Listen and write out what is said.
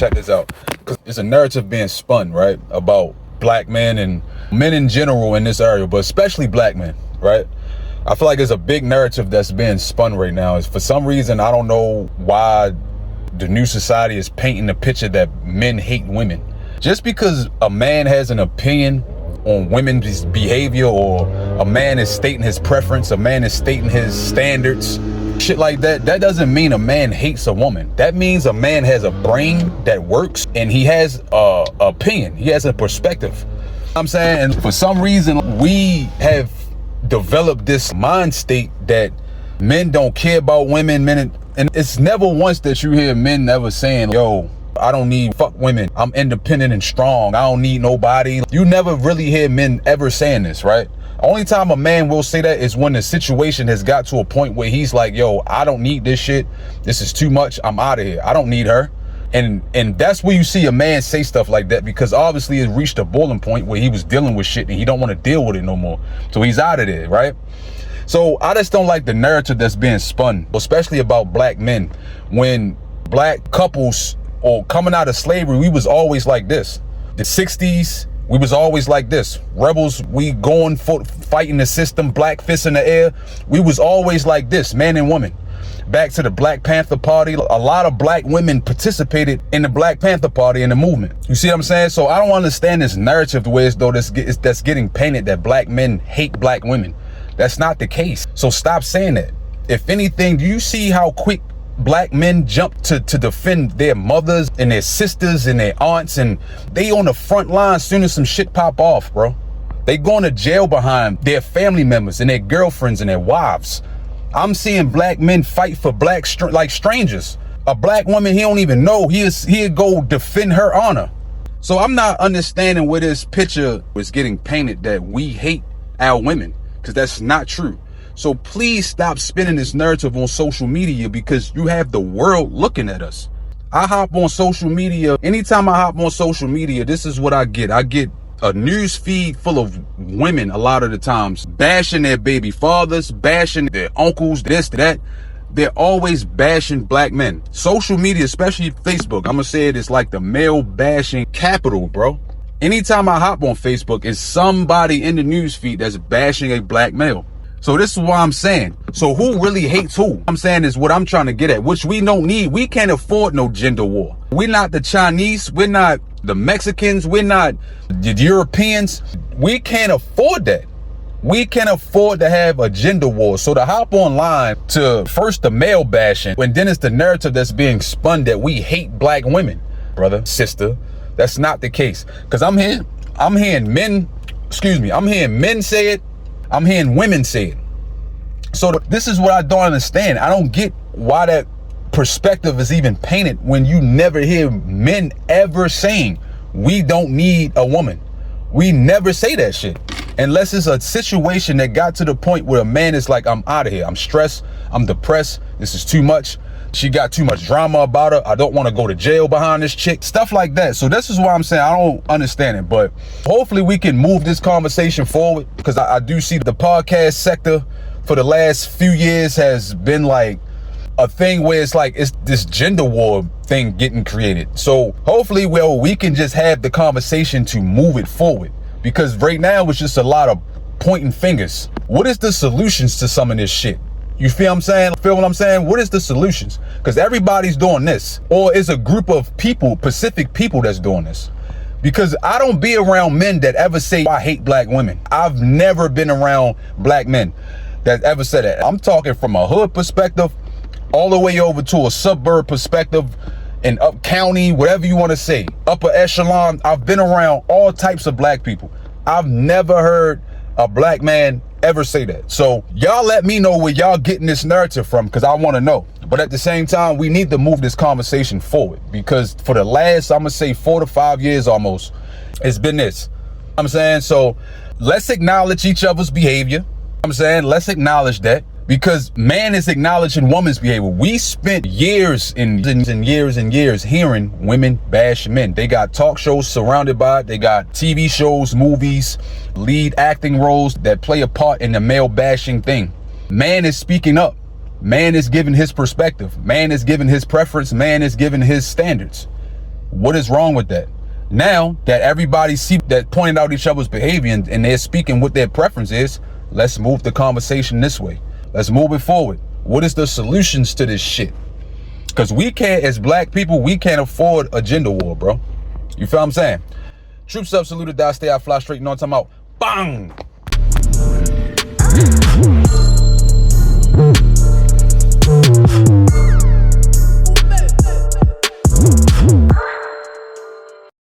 check this out. Because it's a narrative being spun, right, about black men and men in general in this area, but especially black men, right? I feel like there's a big narrative that's being spun right now. Is for some reason, I don't know why the new society is painting the picture that men hate women. Just because a man has an opinion on women's behavior, or a man is stating his preference, a man is stating his standards, shit like that, that doesn't mean a man hates a woman. That means a man has a brain that works and he has a opinion, he has a perspective. I'm saying, and for some reason we have developed this mind state that men don't care about women, and it's never once that you hear men ever saying, yo, I don't need fuck women, I'm independent and strong, I don't need nobody. You never really hear men ever saying this, right? Only time a man will say that is when the situation has got to a point where he's like, yo, I don't need this shit, this is too much, I'm out of here, I don't need her. And that's where you see a man say stuff like that, because obviously it reached a boiling point where he was dealing with shit and he don't want to deal with it no more, so he's out of there, right? So I just don't like the narrative that's being spun, especially about black men. When black couples or coming out of slavery, we was always like this. The 60s, we was always like this. Rebels, we going for fighting the system, black fists in the air. We was always like this, man and woman. Back to the Black Panther Party, a lot of black women participated in the Black Panther Party and the movement. You see what I'm saying? So I don't understand this narrative the way as though that's getting painted that black men hate black women. That's not the case. So stop saying that. If anything, do you see how quick black men jump to defend their mothers and their sisters and their aunts, and they on the front line as soon as some shit pop off, bro? They going to jail behind their family members and their girlfriends and their wives. I'm seeing black men fight for like strangers. A black woman he don't even know, he'll go defend her honor. So I'm not understanding where this picture was getting painted that we hate our women, because that's not true. So please stop spinning this narrative on social media, because you have the world looking at us. I hop on social media. Anytime I hop on social media, this is what I get. I get a news feed full of women a lot of the times bashing their baby fathers, bashing their uncles, this, that. They're always bashing black men. Social media, especially Facebook, I'm gonna say it's like the male bashing capital, bro. Anytime I hop on Facebook, it's somebody in the news feed that's bashing a black male. So this is what I'm saying. So who really hates who? I'm saying is what I'm trying to get at, which we don't need. We can't afford no gender war. We're not the Chinese. We're not the Mexicans. We're not the Europeans. We can't afford that. We can't afford to have a gender war. So to hop online to first the male bashing, and then it's the narrative that's being spun that we hate black women, brother, sister. That's not the case. Because I'm hearing men say it. I'm hearing women say it. So this is what I don't understand. I don't get why that perspective is even painted when you never hear men ever saying, we don't need a woman. We never say that shit. Unless it's a situation that got to the point where a man is like, I'm out of here. I'm stressed. I'm depressed. This is too much. She got too much drama about her. I don't want to go to jail behind this chick. Stuff like that. So this is why I'm saying I don't understand it. But hopefully we can move this conversation forward, because I do see the podcast sector for the last few years has been like a thing where it's like it's this gender war thing getting created. So hopefully we can just have the conversation to move it forward, because right now it's just a lot of pointing fingers. What is the solutions to some of this shit? You feel what I'm saying? Feel what I'm saying? What is the solutions? Because everybody's doing this, or it's a group of people, Pacific people, that's doing this. Because I don't be around men that ever say I hate black women. I've never been around black men that ever said that. I'm talking from a hood perspective all the way over to a suburb perspective, and up county, whatever you want to say, upper echelon. I've been around all types of black people. I've never heard a black man ever say that. So y'all let me know where y'all getting this narrative from, because I want to know. But at the same time, we need to move this conversation forward, because for the last, I'm gonna say 4 to 5 years almost, it's been this. I'm saying, so let's acknowledge each other's behavior. I'm saying, let's acknowledge that, because man is acknowledging woman's behavior. We spent years and years and years hearing women bash men. They got talk shows surrounded by it. They got TV shows, movies, lead acting roles that play a part in the male bashing thing. Man is speaking up. Man is giving his perspective. Man is giving his preference. Man is giving his standards. What is wrong with that? Now that everybody see that pointed out each other's behavior and they're speaking what their preference is, let's move the conversation this way. Let's move it forward. What is the solutions to this shit? Because we can't, as black people, we can't afford a gender war, bro. You feel what I'm saying? Troops up, saluted, die, stay out, fly straight, you know what I'm talking about? Bang!